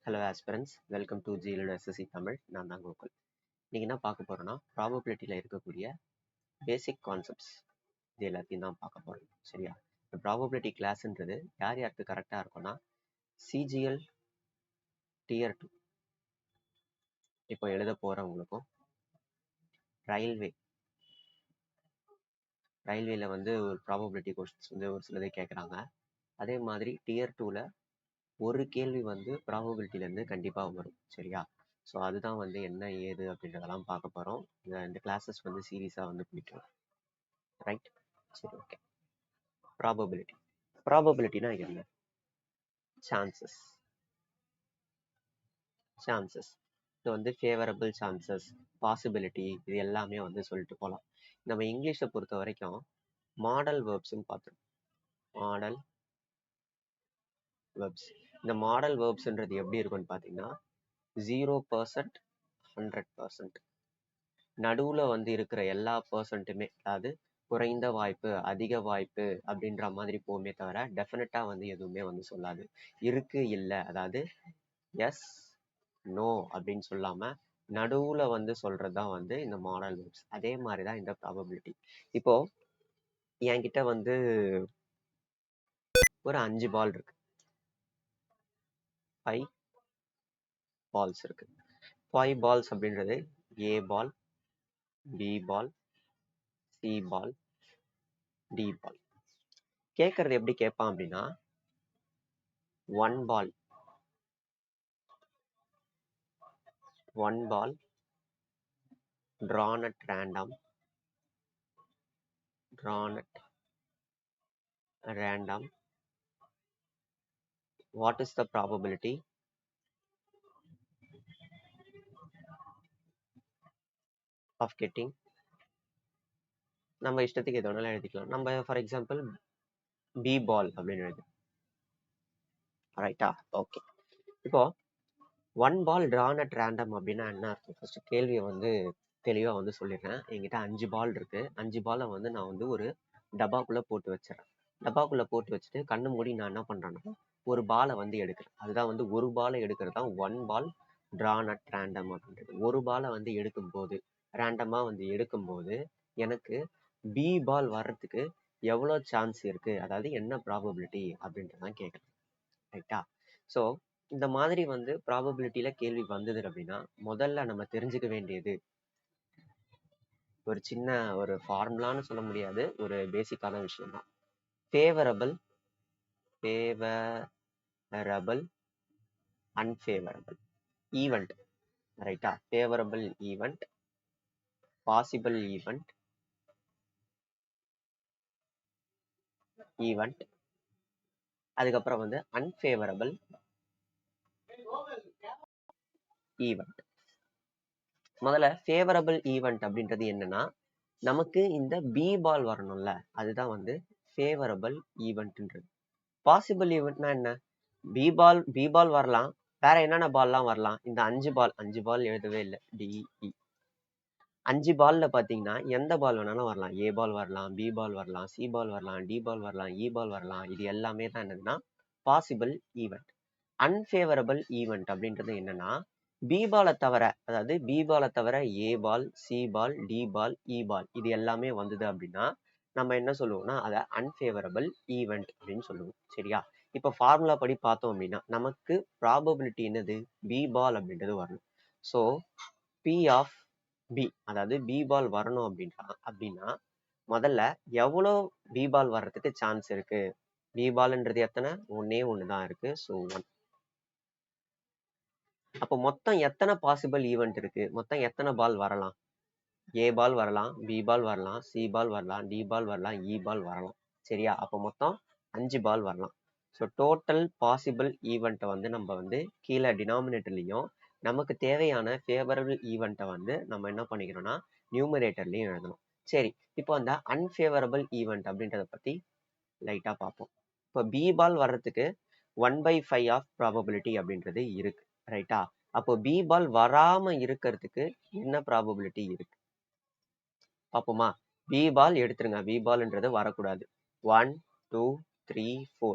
Hello aspirants, welcome to GL SSC Tamil. நான் தான் கோகுல். இன்னைக்கு என்ன பார்க்க போறோம்னா ப்ராபபிலிட்டியில் இருக்கக்கூடிய பேசிக் கான்செப்ட்ஸ் இது எல்லாத்தையும் தான் பார்க்க போறோம். சரியா? இந்த ப்ராபபிலிட்டி கிளாஸ்ன்றது யார் யாருக்கு கரெக்டாக இருக்கும்னா சிஜிஎல் டியர் 2 இப்போ எழுத போறவங்களுக்கும், ரயில்வேல வந்து ஒரு ப்ராபபிலிட்டி கொஸ்டின்ஸ் வந்து ஒரு சிலதை கேட்குறாங்க. அதே மாதிரி டியர் 2ல ஒரு கேள்வி வந்து ப்ராபபிலிட்டிலேருந்து கண்டிப்பாக வரும். சரியா? ஸோ அதுதான் வந்து என்ன ஏது அப்படின்றதெல்லாம் பார்க்க போகிறோம். இந்த கிளாஸஸ் வந்து சீரியஸாக வந்து பிடிக்கும். ரைட்? சரி, ஓகே. ப்ராபபிலிட்டினா என்ன? சான்சஸ். இது வந்து ஃபேவரபிள் சான்சஸ், பாசிபிலிட்டி, இது எல்லாமே வந்து சொல்லிட்டு போகலாம். நம்ம இங்கிலீஷை பொறுத்த வரைக்கும் மாடல் வேர்ப்ஸ்ன்னு பார்த்துருக்கோம். Model verbs. இந்த மாடல் வேர்ப்ஸ்ன்றது எப்படி இருக்கும்னு பார்த்தீங்கன்னா 0%, 100%. நடுவில் வந்து இருக்கிற எல்லா பர்சன்ட்டுமே, அதாவது குறைந்த வாய்ப்பு, அதிக வாய்ப்பு அப்படின்ற மாதிரி போகுமே தவிர டெஃபினட்டாக வந்து எதுவுமே வந்து சொல்லாது. இருக்கு இல்லை, அதாவது எஸ் நோ அப்படின்னு சொல்லாம நடுவுல வந்து சொல்றதுதான் வந்து இந்த மாடல் வேர்ப்ஸ். அதே மாதிரி தான் இந்த ப்ராபபிலிட்டி. இப்போ என்கிட்ட வந்து ஒரு 5 பால் இருக்கு, 5 பால்ஸ் இருக்கு. 5 பால்ஸ் அப்படின்றது ஏ பால், பி பால், சி பால், டி பால். கேட்கறது எப்படி கேட்பான் அப்படின்னா 1 பால் drawn at random, what is the probability of getting? நம்ம இஷ்டத்துக்கு எது வேணாலும் எழுதிக்கலாம். நம்ம ஃபார் எக்ஸாம்பிள் பி பால் அப்படின்னு எழுது. ரைட்டா? ஓகே. இப்போ 1 பால் drawn at random அப்படின்னா என்ன அர்த்தம்? ஃபர்ஸ்ட் கேள்வியை வந்து தெளிவா வந்து சொல்லிடுறேன். என்கிட்ட 5 பால் இருக்கு. 5 பாலை வந்து நான் வந்து ஒரு டப்பாக்குள்ள போட்டு வச்சிடறேன். டப்பாக்குள்ள போட்டு வச்சுட்டு கண்ணு மூடி நான் என்ன பண்றேன்னா ஒரு பாலை வந்து எடுக்கிறேன். அதுதான் வந்து ஒரு பாலை எடுக்கிறது தான் 1 பால் drawn at random அப்படின்றது. ஒரு பாலை வந்து எடுக்கும்போது, ரேண்டமா வந்து எடுக்கும்போது எனக்கு பி பால் வர்றதுக்கு எவ்வளோ சான்ஸ் இருக்கு, அதாவது என்ன ப்ராபபிலிட்டி அப்படின்றதான் கேட்குறேன். ரைட்டா? ஸோ இந்த மாதிரி வந்து ப்ராபபிலிட்டியில கேள்வி வந்தது அப்படின்னா முதல்ல நம்ம தெரிஞ்சுக்க வேண்டியது ஒரு சின்ன ஒரு ஃபார்முலான்னு சொல்ல முடியாது, ஒரு பேசிக்கான விஷயம் தான். Favourable, unfavourable event. ரைட்டா? ஃபேவரபிள் ஈவெண்ட், பாசிபிள் ஈவெண்ட், அதுக்கப்புறம் வந்து அன்ஃபேவரபிள் ஈவெண்ட். முதல்ல ஃபேவரபிள் ஈவெண்ட் அப்படின்றது என்னன்னா நமக்கு இந்த பி பால் வரணும்ல, அதுதான் வந்து ஃபேவரபிள் ஈவெண்ட்ன்றது. பாசிபிள் ஈவெண்ட்னா என்ன? பி பால் வரலாம், வேற என்னென்ன பால்லாம் வரலாம்? இந்த 5 பால் எழுதவே இல்லை, டிஇ 5 பால்ல பாத்தீங்கன்னா எந்த பால் வேணாலும் வரலாம். ஏ பால் வரலாம், பி பால் வரலாம், சி பால் வரலாம், டி பால் வரலாம், இ பால் வரலாம். இது எல்லாமே தான் என்னதுன்னா பாசிபிள் ஈவெண்ட். அன்ஃபேவரபிள் ஈவெண்ட் அப்படின்றது என்னன்னா பி பாலை தவிர, அதாவது பி பாலை தவிர ஏ பால், சி பால், டி பால், இ பால் இது எல்லாமே வந்தது அப்படின்னா நம்ம என்ன சொல்லுவோம்னா அதை அன்ஃபேவரபிள் ஈவெண்ட் அப்படின்னு சொல்லுவோம். சரியா? இப்போ ஃபார்முலா படி பார்த்தோம் அப்படின்னா நமக்கு ப்ராபபிலிட்டி என்னது? பி பால் அப்படின்றது வரணும். ஸோ பி ஆஃப் பி, அதாவது பி பால் வரணும் அப்படின்னா முதல்ல எவ்வளோ பி பால் வர்றதுக்கு சான்ஸ் இருக்கு? பி பால்ன்றது எத்தனை? ஒன்னே ஒண்ணுதான் இருக்கு. ஸோ 1. அப்போ மொத்தம் எத்தனை பாசிபிள் ஈவெண்ட் இருக்கு? மொத்தம் எத்தனை பால் வரலாம்? ஏ பால் வரலாம், பி பால் வரலாம், சி பால் வரலாம், டி பால் வரலாம், இ பால் வரலாம். சரியா? அப்போ மொத்தம் 5 பால் வரலாம். ஸோ டோட்டல் பாசிபிள் ஈவெண்ட்டை வந்து நம்ம வந்து கீழே டினாமினேட்டர்லையும் நமக்கு தேவையான ஃபேவரபிள் ஈவெண்ட்டை வந்து நம்ம என்ன பண்ணிக்கிறோம்னா நியூமரேட்டர்லையும் எழுதணும். சரி, இப்போ அந்த அன்ஃபேவரபிள் ஈவெண்ட் அப்படின்றத பத்தி லைட்டா பார்ப்போம். இப்போ பி பால் வர்றதுக்கு 1/5 ஆஃப் ப்ராபபிலிட்டி அப்படின்றது இருக்கு. ரைட்டா? அப்போ பி பால் வராம இருக்கிறதுக்கு என்ன ப்ராபபிலிட்டி இருக்கு பாப்போமா? பி பால் எடுத்துருங்க, பி பால்ன்றது வரக்கூடாது. 1 2 3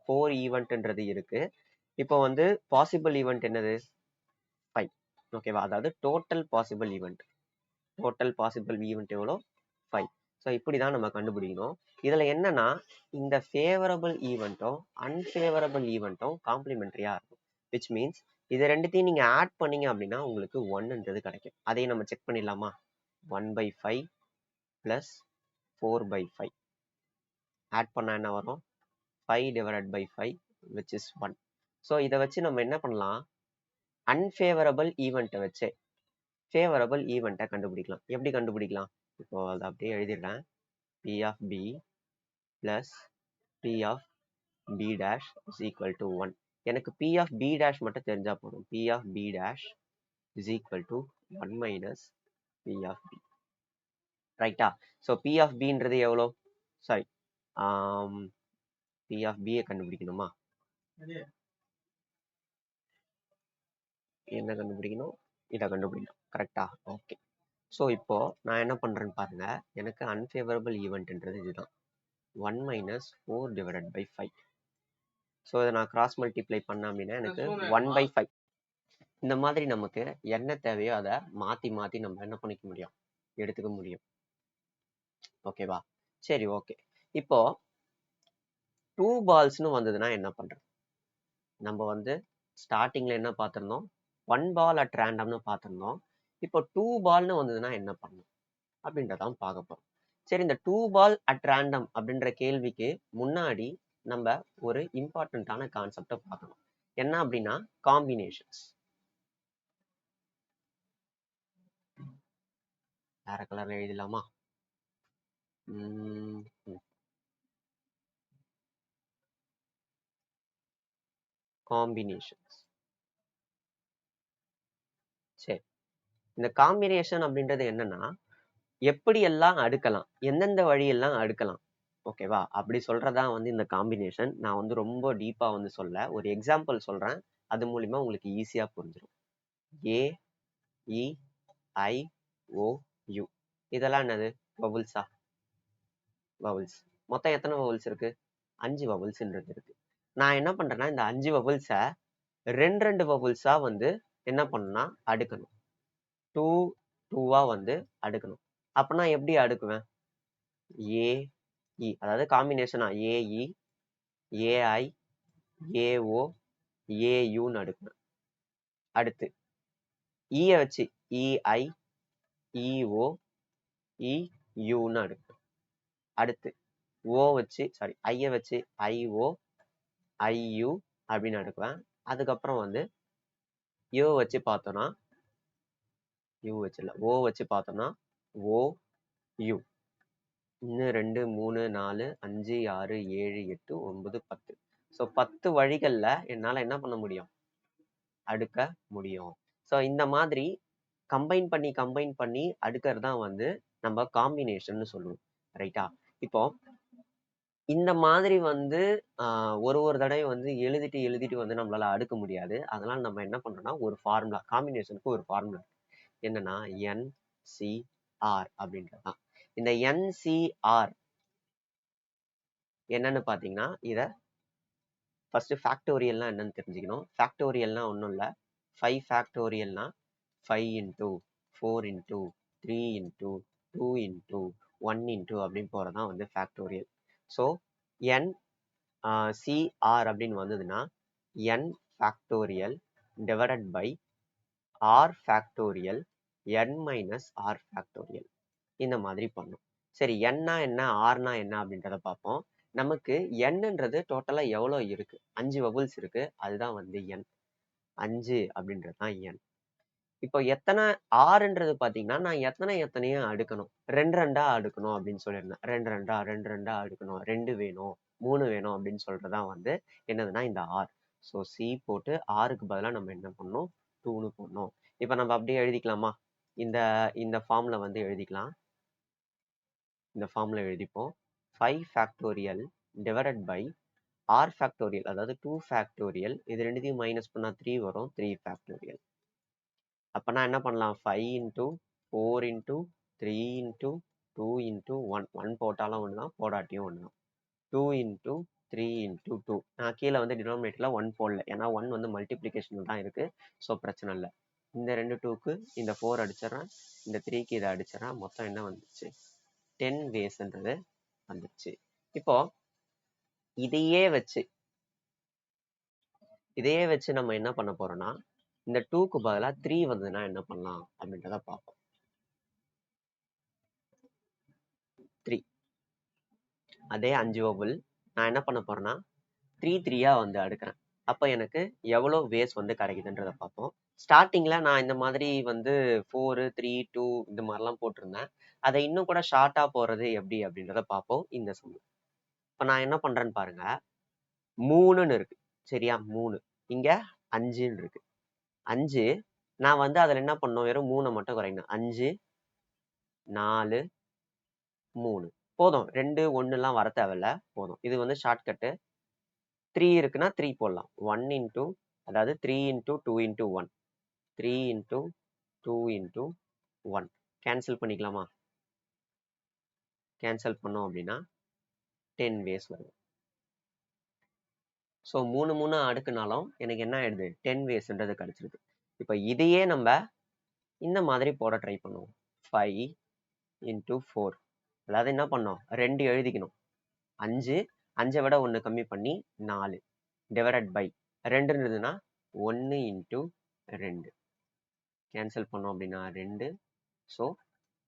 4 ஈவெண்ட்ன்றது இருக்கு. இப்போ வந்து பாசிபிள் ஈவெண்ட் என்னது 5. ஓகேவா? அதாவது total possible event. Total possible event எவ்வளோ 5. ஸோ இப்படி தான் நம்ம கண்டுபிடிக்கணும். இதில் என்னன்னா இந்த ஃபேவரபிள் ஈவெண்ட்டும் அன்ஃபேவரபிள் ஈவெண்ட்டும் காம்ப்ளிமெண்ட்ரியாக இருக்கும். விச் மீன்ஸ் இது ரெண்டுத்தையும் நீங்கள் ஆட் பண்ணீங்க அப்படின்னா உங்களுக்கு 1ன்றது கிடைக்கும். அதையும் நம்ம செக் பண்ணிடலாமா? 1/5 + 4/5 ஆட் பண்ணால் என்ன வரும்? 5/5 which is 1. ஸோ இதை வச்சு நம்ம என்ன பண்ணலாம்? அன்ஃபேவரபிள் ஈவெண்ட்டை வச்சு ஃபேவரபிள் ஈவெண்ட்டை கண்டுபிடிக்கலாம். எப்படி கண்டுபிடிக்கலாம்? இப்போ அதை அப்படியே எழுதிடுறேன். P of B plus P of B dash is equal to 1. எனக்கு P of B dash மட்டும் தெரிஞ்சா போதும். P of B dash is equal to 1 minus P of B. ரைட்டா? ஸோ P of Bன்றது எவ்வளோ? Sorry, P of B கண்டுபிடிக்கணுமா? என்ன கண்டுபிடிக்கணும்? இதை கண்டுபிடிக்கணும். கரெக்டா? ஓகே. ஸோ இப்போ நான் என்ன பண்றேன்னு பாருங்க. எனக்கு அன்ஃபேவரபிள் ஈவெண்ட்ன்றது இதுதான். 1 minus 4/5. ஸோ இதை நான் கிராஸ் மல்டிப்ளை பண்ண அப்படின்னா எனக்கு 1/5. இந்த மாதிரி நமக்கு என்ன தேவையோ அதை மாற்றி மாற்றி நம்ம என்ன பண்ணிக்க முடியும்? எடுத்துக்க முடியும். ஓகேவா? சரி, ஓகே. இப்போ 2 பால்ஸ்னு வந்ததுன்னா என்ன பண்றது? நம்ம வந்து ஸ்டார்டிங்ல என்ன பார்த்துருந்தோம்? 1 ball at randomனு பார்த்துருந்தோம். இப்போ 2 ballனு வந்ததுன்னா என்ன பண்ணணும் அப்படின்றதான் பார்க்க போறோம். சரி, இந்த 2 ball at random அப்படின்ற கேள்விக்கு முன்னாடி நம்ம ஒரு இம்பார்ட்டன்டான கான்செப்டை பார்க்கணும். என்ன அப்படின்னா காம்பினேஷன்ஸ். வேற கலர்ல எழுதலாமா? காம்பினேஷன்ஸ். சரி, இந்த காம்பினேஷன் அப்படின்றது என்னன்னா எப்படி எல்லாம் அடுக்கலாம், எந்தெந்த வழியெல்லாம் அடுக்கலாம். ஓகேவா? அப்படி சொல்றதான் வந்து இந்த காம்பினேஷன். நான் வந்து ரொம்ப டீப்பா வந்து சொல்ல ஒரு எக்ஸாம்பிள் சொல்றேன். அது மூலியமா உங்களுக்கு ஈஸியா புரிஞ்சிடும். AEIOU இதெல்லாம் என்னது? வவுல்ஸா? வவுல்ஸ். மொத்தம் எத்தனை வவுல்ஸ் இருக்கு? 5 வவுல்ஸ்ன்றது இருக்கு. நான் என்ன பண்றேன்னா இந்த 5 வவுல்ஸை 2 வவுல்ஸா வந்து என்ன பண்ணா அடுக்கணும். 2 2வா வந்து அடுக்கணும். அப்ப நான் எப்படி அடுக்குவேன்? AE அதாவது காம்பினேஷனா AE AI AO AUன்னு அடுக்கணும். அடுத்து ஈயை வச்சு EI EO EUன்னு அடுக்கணும். அடுத்து ஓ வச்சு சாரி ஐயை வச்சு IO IU அப்படின்னு அடுக்குவேன். அதுக்கப்புறம் வந்து யூ வச்சு பார்த்தோம்னா யூ வச்சு இல்லை ஓ வச்சு பார்த்தோம்னா OU. இன்னும் 2 3 4 5 6 7 8 9 10. ஸோ 10 வழிகள்ல என்னால என்ன பண்ண முடியும்? அடுக்க முடியும். ஸோ இந்த மாதிரி கம்பைன் பண்ணி அடுக்கிறது தான் வந்து நம்ம காம்பினேஷன் சொல்லுவோம். ரைட்டா? இப்போ இந்த மாதிரி வந்து ஒரு தடவை வந்து எழுதிட்டு வந்து நம்மளால அடுக்க முடியாது. அதனால நம்ம என்ன பண்றோம்னா ஒரு ஃபார்முலா, காம்பினேஷனுக்கு ஒரு ஃபார்முலா என்னன்னா NCR அப்படின்றது தான். இந்த NCR என்னன்னு பாத்தீங்கன்னா இதை ஃபர்ஸ்ட் ஃபேக்டோரியல்னா என்னன்னு தெரிஞ்சுக்கணும். ஃபேக்டோரியல்னா ஒன்றும் இல்லை. 5 ஃபேக்டோரியல்னா 5 into 4 into 3 into 2 into 1 into அப்படின்னு போறதான் வந்து ஃபேக்டோரியல். ஸோ NCR அப்படின்னு வந்ததுன்னா N factorial divided by R factorial N minus R factorial. இந்த மாதிரி பண்ணும். சரி, Nனா என்ன Rனா என்ன அப்படின்றத பார்ப்போம். நமக்கு Nன்றது டோட்டலா எவ்வளோ இருக்கு? 5 வவுல்ஸ் இருக்கு. அதுதான் வந்து N. 5 அப்படின்றது தான் N. இப்போ எத்தனை ஆறுன்றது பாத்தீங்கன்னா நான் எத்தனையோ அடுக்கணும். 2 அடுக்கணும் அப்படின்னு சொல்லியிருந்தேன். 2 அடுக்கணும், 2 வேணும், 3 வேணும் அப்படின்னு சொல்றதுதான் வந்து என்னதுன்னா இந்த ஆர். ஸோ சி போட்டு ஆருக்கு பதிலாக நம்ம என்ன பண்ணணும்? 2ன்னு போடணும். இப்போ நம்ம அப்படியே எழுதிக்கலாமா? இந்த இந்த ஃபார்ம்ல வந்து எழுதிக்கலாம். இந்த ஃபார்ம்ல எழுதிப்போம். 5 factorial divided by R factorial, அதாவது 2 ஃபேக்டோரியல். இது ரெண்டுத்தையும் மைனஸ் பண்ணா 3 வரும். 3 ஃபேக்டோரியல். அப்போ நான் என்ன பண்ணலாம்? 5 into 4 into 3 into 2 into 1. 1 போட்டாலும் ஒன்று தான், போடாட்டியும் ஒன்று தான். 2 into 3 into 2. நான் கீழே வந்து டினாமினேட்டர்ல 1 போடல ஏன்னா 1 வந்து மல்டிப்ளிகேஷன் தான் இருக்கு. ஸோ பிரச்சனை இல்லை. இந்த ரெண்டு 2க்கு இந்த 4 அடிச்சிடறேன், இந்த 3க்கு இதை அடிச்சிடறேன். மொத்தம் என்ன வந்துச்சு? 10 வேஸ்ன்றது வந்துச்சு. இப்போ இதையே வச்சு நம்ம என்ன பண்ண போறோம்னா, இந்த 2க்கு பதிலா 3 வந்ததுன்னா என்ன பண்ணலாம் அப்படின்றத பார்ப்போம். 3 அதே 5 ஓவல் நான் என்ன பண்ண போறேன்னா 3 3 வந்து அடுக்கிறேன். அப்ப எனக்கு எவ்வளவு வேஸ் வந்து கிடைக்குதுன்றத பார்ப்போம். ஸ்டார்டிங்ல நான் இந்த மாதிரி வந்து 4 3 2 இந்த மாதிரிலாம் போட்டிருந்தேன். அதை இன்னும் கூட ஷார்ட்டா போறது எப்படி அப்படின்றத பார்ப்போம் இந்த சம். இப்ப நான் என்ன பண்றேன்னு பாருங்க. 3ன்னு இருக்கு சரியா? 3 இங்க 5ன்னு இருக்கு. 5 நான் வந்து அதுல என்ன பண்ணணும், வெறும் 3 மட்டும் குறைக்கணும். 5 4 3 போதும். 2 1 எல்லாம் வர தேவையில்ல, போதும். இது வந்து ஷார்ட்கட்டு. 3 இருக்குன்னா 3 போடலாம். 1 இன்டூ அதாவது 3 into 2 into 1 3 into 2 into 1 cancel பண்ணிக்கலாமா? கேன்சல் பண்ணோம் அப்படின்னா 10 வேஸ் வரும். ஸோ 3 3 அடுக்குனாலும் எனக்கு என்ன ஆயிடுது? 10 வேஸ்ன்றது கிடைச்சிருது. இப்போ இதையே நம்ம இந்த மாதிரி போட ட்ரை பண்ணுவோம். 5 இன்டூ 4 அதாவது என்ன பண்ணோம்? 2 எழுதிக்கணும். 5 5 விட 1 கம்மி பண்ணி 4 டிவைடட் பை 2 இருந்ததுன்னா 1 இன்டூ 2 கேன்சல் பண்ணோம் அப்படின்னா 2. ஸோ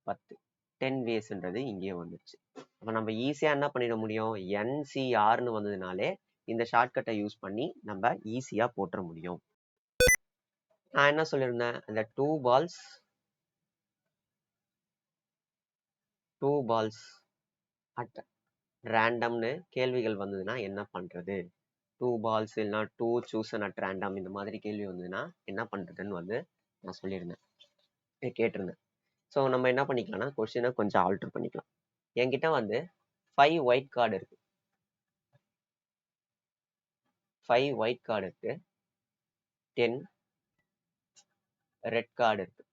10 10 வேஸ்ன்றது இங்கேயே வந்துருச்சு. அப்போ நம்ம ஈஸியாக என்ன பண்ணிட முடியும்? NCRன்னு வந்ததுனாலே இந்த ஷார்ட்கட்டை யூஸ் பண்ணி நம்ம ஈஸியாக போட்டுற முடியும். நான் என்ன சொல்லியிருந்தேன்? இந்த 2 balls அட் ரேண்டம்னு கேள்விகள் வந்ததுன்னா என்ன பண்றது? 2 balls இல்லைன்னா 2 chosen at random இந்த மாதிரி கேள்வி வந்ததுன்னா என்ன பண்றதுன்னு வந்து நான் சொல்லியிருந்தேன், கேட்டிருந்தேன். ஸோ நம்ம என்ன பண்ணிக்கலாம்னா கொஸ்டினை கொஞ்சம் ஆல்டர் பண்ணிக்கலாம். என்கிட்ட வந்து 5 ஒயிட் கார்டு இருக்கு. 5 ஒயிட் கார்டு இருக்கு, 10 ரெட் கார்டு இருக்கு,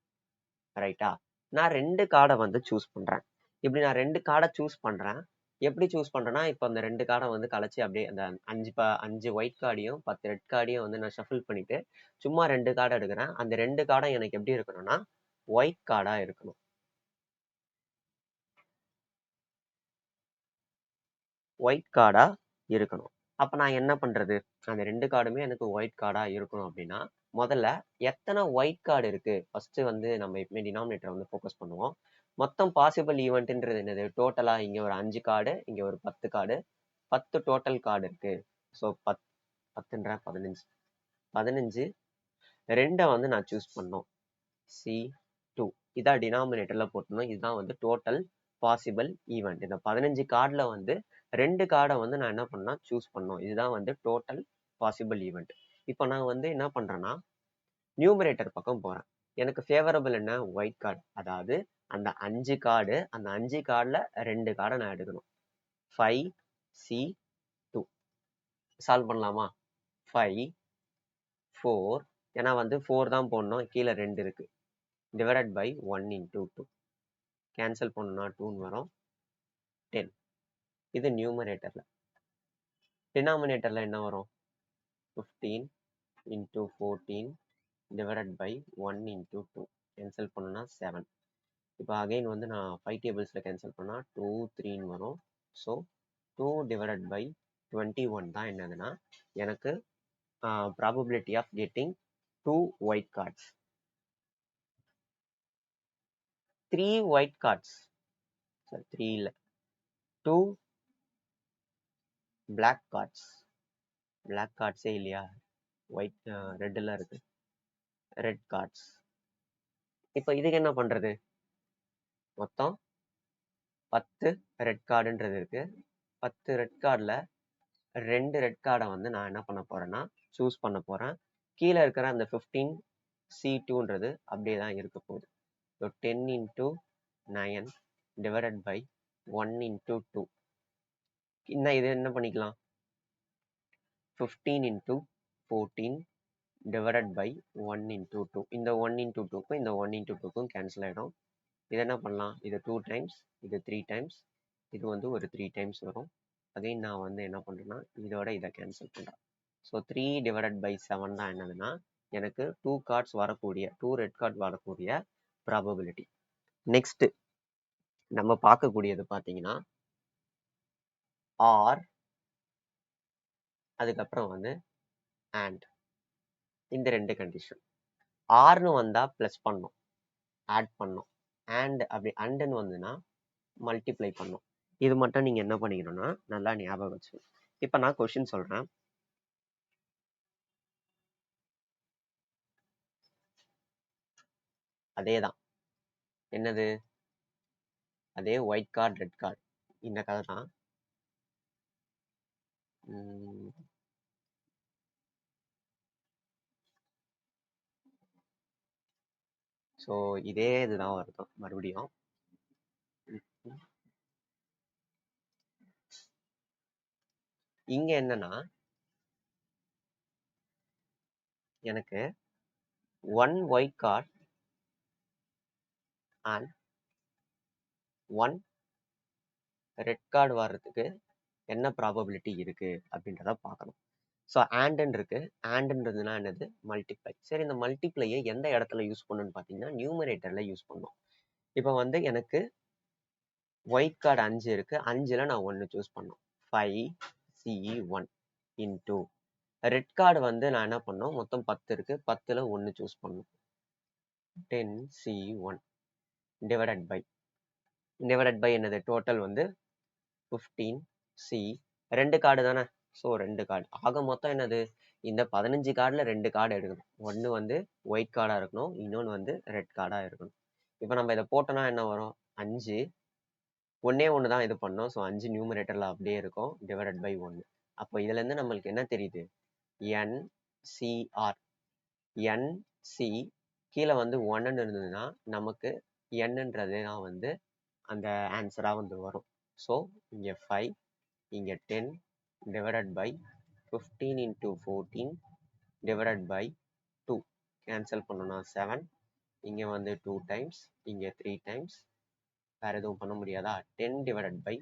ரைட்டா? நான் 2 கார்டை வந்து சூஸ் பண்றேன். இப்படி நான் 2 கார்டை சூஸ் பண்றேன். எப்படி சூஸ் பண்றேன்னா, இப்போ அந்த 2 கார்டை வந்து கலைச்சி அப்படியே அந்த 5 ஒயிட் கார்டையும் 10 ரெட் கார்டையும் வந்து நான் ஷஃபிள் பண்ணிட்டு சும்மா 2 கார்டை எடுக்கிறேன். அந்த 2 கார்டும் எனக்கு எப்படி இருக்கணும்னா ஒயிட் கார்டா இருக்கணும். ஒயிட் கார்டா இருக்கணும். அப்ப நான் என்ன பண்றது? அந்த 2 கார்டுமே எனக்கு ஒயிட் கார்டா இருக்கணும் அப்படின்னா முதல்ல எத்தனை ஒயிட் கார்டு இருக்கு ஃபர்ஸ்ட் வந்து நம்ம எப்பவுமே டினாமினேட்டர் வந்து ஃபோக்கஸ் பண்ணுவோம். மொத்தம் பாசிபிள் ஈவெண்ட்ன்றது என்னது? டோட்டலா இங்க ஒரு 5 கார்டு, இங்க ஒரு 10 கார்டு, 10 டோட்டல் கார்டு இருக்கு. ஸோ 10 15 15 2 வந்து நான் சூஸ் பண்ணோம். C2 இதான் டினாமினேட்டர்ல போட்டணும். இதுதான் வந்து டோட்டல் பாசிபிள் ஈவெண்ட். இந்த 15 கார்டுல வந்து 2 கார்டை வந்து நான் என்ன பண்ணா சூஸ் பண்ணோம். இதுதான் வந்து டோட்டல் பாசிபிள் ஈவெண்ட். இப்போ நான் வந்து என்ன பண்றேன்னா நியூமரேட்டர் பக்கம் போறேன். எனக்கு ஃபேவரபிள் என்ன? White card. அதாவது அந்த 5 கார்டு, அந்த 5 கார்டுல 2 கார்டை நான் எடுக்கணும். 5C2 சால்வ் பண்ணலாமா? 5 4 ஏன்னா வந்து 4 தான் போடணும், கீழே 2 இருக்கு, டிவைடட் பை 1 இன்டூ 2 கேன்சல் பண்ணா 2 வரும். 10 இது நியூமரேட்டர்ல. டினாமினேட்டர்ல என்ன வரும்? 15 into 14 divided by 1 into 2 cancel பண்ணா 7. இப்போ அகைன் வந்து நான் 5 டேபிள்ஸ்ல கேன்சல் பண்ணா 2 3 வரும். ஸோ 2 டிவைடட் பை 21 தான் என்னதுன்னா எனக்கு probability of getting 2 white cards. 3 white cards, 3 இல்லை 2 பிளாக் கார்ட்ஸ். பிளாக் கார்ட்ஸே இல்லையா? ஒயிட் ரெட்ல இருக்கு, ரெட் கார்ட்ஸ். இப்போ இதுக்கு என்ன பண்றது? மொத்தம் 10 ரெட் கார்டுன்றது இருக்கு. 10 ரெட் கார்டில் 2 ரெட் கார்டை வந்து நான் என்ன பண்ண போறேன்னா சூஸ் பண்ண போறேன். கீழே இருக்கிற அந்த 15 C2ன்றது அப்படியே தான் இருக்க போகுது. So 10 into 9 divided by 1 into 2. இன்னும் இது என்ன பண்ணிக்கலாம்? 15 இன்டூ 14 டிவைடட் பை 1 இன்டூ 2. இந்த 1 இன்டூ 2க்கும் இந்த 1 இன்டூ 2க்கும் கேன்சல் ஆகிடும். இது என்ன பண்ணலாம்? இது 2 டைம்ஸ், இது 3 டைம்ஸ், இது வந்து ஒரு 3 டைம்ஸ் வரும். அகைன் நான் வந்து என்ன பண்றேன்னா இதோட இதை கேன்சல் பண்றேன். ஸோ 3 டிவைடட் பை 7 தான் என்னதுன்னா எனக்கு 2 கார்ட்ஸ் வரக்கூடிய 2 ரெட் கார்ட் வரக்கூடிய ப்ராபபிலிட்டி. நெக்ஸ்ட் நம்ம பார்க்கக்கூடியது பார்த்தீங்கன்னா ஆர், அதுக்கப்புறம் வந்து அண்ட். இந்த ரெண்டு கண்டிஷன். ஆர்னு வந்தா பிளஸ் பண்ணும், ஆட் பண்ணும். அண்ட் அப்படி அண்டுன்னு வந்துன்னா மல்டிப்ளை பண்ணும். இது மட்டும் நீங்க என்ன பண்ணிக்கணும்னா நல்லா ஞாபகம் வச்சு. இப்ப நான் கொஸ்டின் சொல்றேன். அதேதான், என்னது, அதே ஒயிட் கார்டு ரெட் கார்டு இந்த கதை தான். ஸோ இதே இதுதான் வருது மறுபடியும். இங்க என்னன்னா எனக்கு 1 white card and 1 red card வர்றதுக்கு என்ன ப்ராபபிலிட்டி இருக்கு அப்படின்றத பார்க்கணும். ஸோ ஆண்டன் இருக்கு. ஆண்ட்ன்றதுனா என்னது, மல்டிப்ளை. சரி, இந்த மல்டிப்ளையை எந்த இடத்துல யூஸ் பண்ணணும்னு பார்த்தீங்கன்னா நியூமரேட்டர்ல யூஸ் பண்ணணும். இப்போ வந்து எனக்கு ஒயிட் கார்டு 5 இருக்கு, 5ல் நான் 1 சூஸ் பண்ணோம். 5C1 இன்டூ ரெட் கார்டு வந்து நான் என்ன பண்ணோம், மொத்தம் 10 இருக்கு, 10ல் 1 சூஸ் பண்ணோம். 10C1 டிவைடட் பை என்னது, டோட்டல் வந்து 15C. ரெண்டு கார்டு தானே, ஸோ 2 கார்டு ஆக மொத்தம் என்னது, இந்த 15 கார்டில் 2 கார்டு எடுக்கணும். ஒன்று வந்து ஒயிட் கார்டாக இருக்கணும், இன்னொன்று வந்து ரெட் கார்டாக இருக்கணும். இப்போ நம்ம இதை போட்டோம்னா என்ன வரும், 5 ஒன்னே ஒன்று தான் இது பண்ணோம். ஸோ 5 நியூமரேட்டரில் அப்படியே இருக்கும், டிவைடட் பை 1. அப்போ இதுலேருந்து நம்மளுக்கு என்ன தெரியுது, NCR. NC கீழே வந்து 1ன்னு இருந்ததுன்னா நமக்கு என்னன்றது தான் வந்து அந்த ஆன்சராக வந்து வரும். ஸோ இங்கே 5, இங்கே 10 divided by 15 into 14 divided by 2. Cancel பண்ணோம்னா 7, இங்கே வந்து 2 டைம்ஸ், இங்கே 3 டைம்ஸ். வேற எதுவும் பண்ண முடியாதா, 10 டிவைடட் பை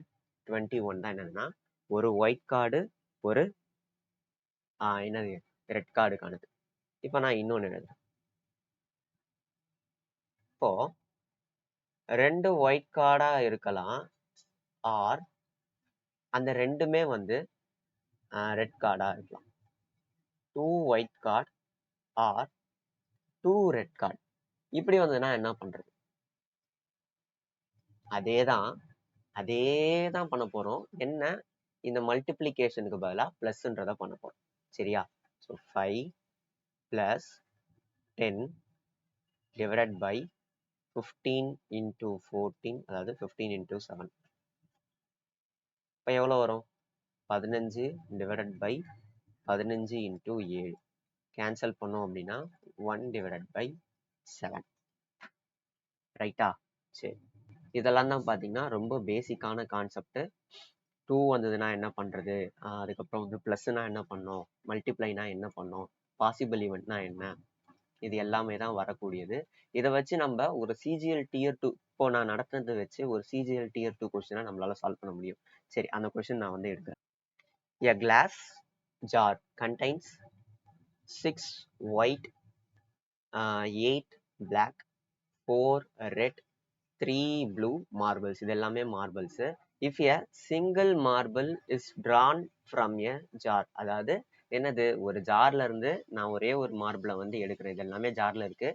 21 தான் என்னன்னா ஒரு ஒயிட் கார்டு ஒரு என்னது ரெட் கார்டுக்கானது. இப்போ நான் இன்னொன்று எழுதுறேன். இப்போ 2 ஒயிட் கார்டா இருக்கலாம், ஆர் அந்த ரெண்டுமே வந்து ரெட் கார்டா இருக்கலாம். 2 white card or 2 red card. இப்படி வந்ததுன்னா என்ன பண்றது, அதேதான் பண்ண போறோம். என்ன, இந்த மல்டிப்ளிகேஷனுக்கு பதிலாக பிளஸ்ன்றதை பண்ண போறோம். சரியா, ஸோ 5 + 10 டிவைடட் பை 15 இன்டூ 14, அதாவது 15 இன்டூ 7. இப்போ எவ்வளோ வரும், 15 டிவைடட் பை 15 இன்டூ 7. கேன்சல் பண்ணோம் அப்படின்னா 1 டிவைடட் பை 7. ரைட்டா, சரி. இதெல்லாம் தான் பார்த்தீங்கன்னா ரொம்ப பேசிக்கான கான்செப்ட். 2 வந்ததுன்னா என்ன பண்ணுறது, அதுக்கப்புறம் வந்து ப்ளஸ்னா என்ன பண்ணோம், மல்டிப்ளைனா என்ன பண்ணோம், பாசிபிள் ஈவெண்ட்னா என்ன, இது எல்லாமே தான் வரக்கூடியது. இதை வச்சு நம்ம ஒரு CGL Tier 2 இப்போ நான் நடத்துனதை வச்சு ஒரு CGL Tier 2 கொஸ்டினை நம்மளால சால்வ் பண்ண முடியும். சரி, அந்த கொஸ்டின் நான் வந்து எடுக்கிறேன். A glass jar contains 6 white, 8 black, 4 red, 3 blue marbles. இது எல்லாமே marbles. If a single marble is drawn from a jar, அதாவது என்னது, ஒரு ஜார்ல இருந்து நான் ஒரே ஒரு மார்பிளை வந்து எடுக்கிறேன். இது எல்லாமே ஜார்ல இருக்கு.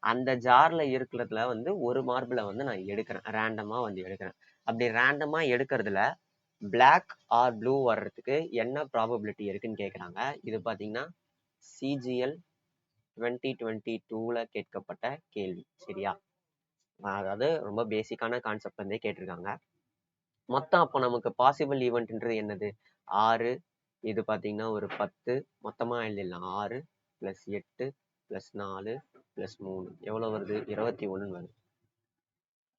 அந்த ஜார்ல இருக்கிறதுல வந்து ஒரு மார்பிளை வந்து நான் எடுக்கிறேன், ரேண்டமா வந்து எடுக்கிறேன். அப்படி ரேண்டமா எடுக்கிறதுல பிளாக் ஆர் ப்ளூ வர்றதுக்கு என்ன ப்ராபபிலிட்டி இருக்குன்னு கேட்குறாங்க. இது பார்த்தீங்கன்னா CGL 2022ல கேட்கப்பட்ட கேள்வி. சரியா, அதாவது ரொம்ப பேசிக்கான கான்செப்ட் வந்து கேட்டிருக்காங்க. மொத்தம் அப்போ நமக்கு பாசிபிள் ஈவெண்ட்ன்றது என்னது, 6. இது பார்த்தீங்கன்னா ஒரு 10, மொத்தமாக எழுதிடலாம். 6 + 8 + 4 + 3 எவ்வளோ வருது, 21 வருது.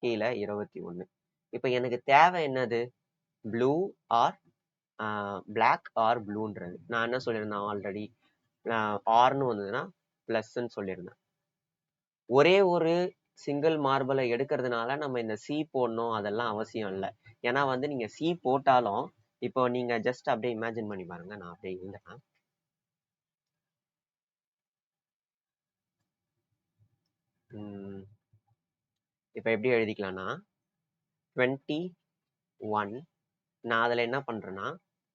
கீழே 21. இப்போ எனக்கு தேவை என்னது, ப்ளூ ஆர் பிளாக் ஆர் ப்ளூன்றது. நான் என்ன சொல்லியிருந்தேன் ஆல்ரெடி, ஆர்னு வந்ததுன்னா ப்ளஸ்ன்னு சொல்லியிருந்தேன். ஒரே ஒரு சிங்கிள் மார்பிளை எடுக்கிறதுனால நம்ம இந்த C போடணும் அதெல்லாம் அவசியம் இல்லை. ஏன்னா வந்து நீங்க C போட்டாலும் இப்போ நீங்க ஜஸ்ட் அப்படியே இமேஜின் பண்ணி பாருங்க. நான் அப்படியே எழுதுறேன். இப்போ எப்படி எழுதிக்கலாம்னா 21. நான் அதில் என்ன பண்றேன்னா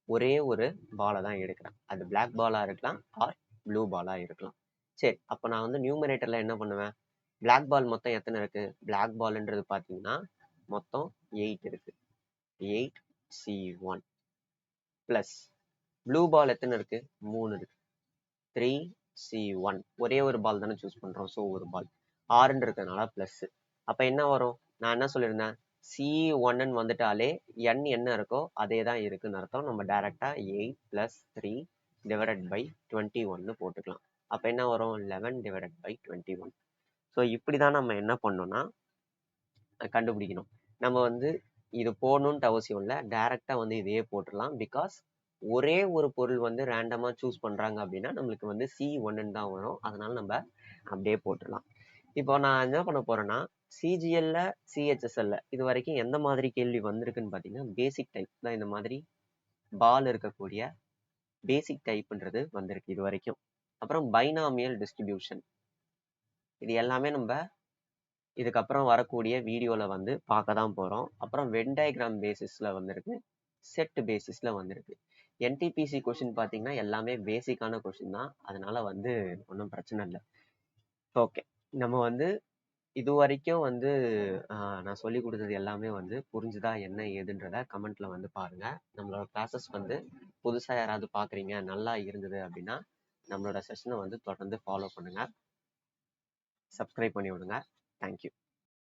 ஒரே ஒரு பாலை தான் எடுக்கிறேன். அது பிளாக் பாலா இருக்கலாம் ஆர் ப்ளூ பாலா இருக்கலாம். சரி, அப்போ நான் வந்து நியூமரேட்டர்ல என்ன பண்ணுவேன்? பிளாக் பால் மொத்தம் எத்தனை இருக்கு? பிளாக் பால்ன்றது பார்த்தீங்கன்னா மொத்தம் 8 இருக்கு. 8C1 பிளஸ் ப்ளூ பால் எத்தனை இருக்கு? 3 இருக்கு. 3C1. ஒரே ஒரு பால் தானே சூஸ் பண்றோம், ஸோ ஒரு பால். 6 இருக்கிறதுனால பிளஸ். அப்ப என்ன வரும்? நான் என்ன சொல்லியிருந்தேன்? C1 வந்துட்டாலே n என்ன இருக்கோ அதே தான் இருக்குன்னு அர்த்தம். நம்ம டைரக்டா 8 + 3 டிவைடட் பை 21 போட்டுக்கலாம். அப்ப என்ன வரும்? 11 டிவைடட் பை 21. ஸோ இப்படிதான் நம்ம என்ன பண்ணோம்னா கண்டுபிடிக்கணும். நம்ம வந்து இது போடணும்ட்டு அவசியம் இல்லை. டைரக்டா வந்து இதையே போட்டுடலாம். பிகாஸ் ஒரே ஒரு பொருள் வந்து ரேண்டமா சூஸ் பண்றாங்க அப்படின்னா நம்மளுக்கு வந்து C1 தான் வரும். அதனால நம்ம அப்படியே போட்டுடலாம். இப்போ நான் என்ன பண்ண போறேன்னா சிஜிஎல்ல சிஹெச்எஸ்எல்ல இது வரைக்கும் எந்த மாதிரி கேள்வி வந்திருக்குன்னு பார்த்தீங்கன்னா பேசிக் டைப் தான். இந்த மாதிரி பால் இருக்கக்கூடிய பேசிக் டைப்ன்றது வந்திருக்கு இது வரைக்கும். அப்புறம் பைனாமியல் டிஸ்ட்ரிபியூஷன், இது எல்லாமே நம்ம இதுக்கப்புறம் வரக்கூடிய வீடியோல வந்து பார்க்க தான் போறோம். அப்புறம் வென் டயக்ராம் பேசிஸ்ல வந்திருக்கு, செட் பேசிஸ்ல வந்திருக்கு. என்டிபிசி கொஸ்டின் பார்த்தீங்கன்னா எல்லாமே பேசிக்கான கொஸ்டின் தான். அதனால வந்து ஒன்றும் பிரச்சனை இல்லை. ஓகே, நம்ம வந்து இது வரைக்கும் வந்து நான் சொல்லி கொடுத்தது எல்லாமே வந்து புரிஞ்சுதா என்ன ஏதுன்றத கமெண்ட்ல வந்து பாருங்க. நம்மளோட கிளாஸஸ் வந்து புதுசா யாராவது பாக்குறீங்க, நல்லா இருந்தது அப்படின்னா நம்மளோட செஷனை வந்து தொடர்ந்து ஃபாலோ பண்ணுங்க, சப்ஸ்கிரைப் பண்ணி விடுங்க. தேங்க்யூ.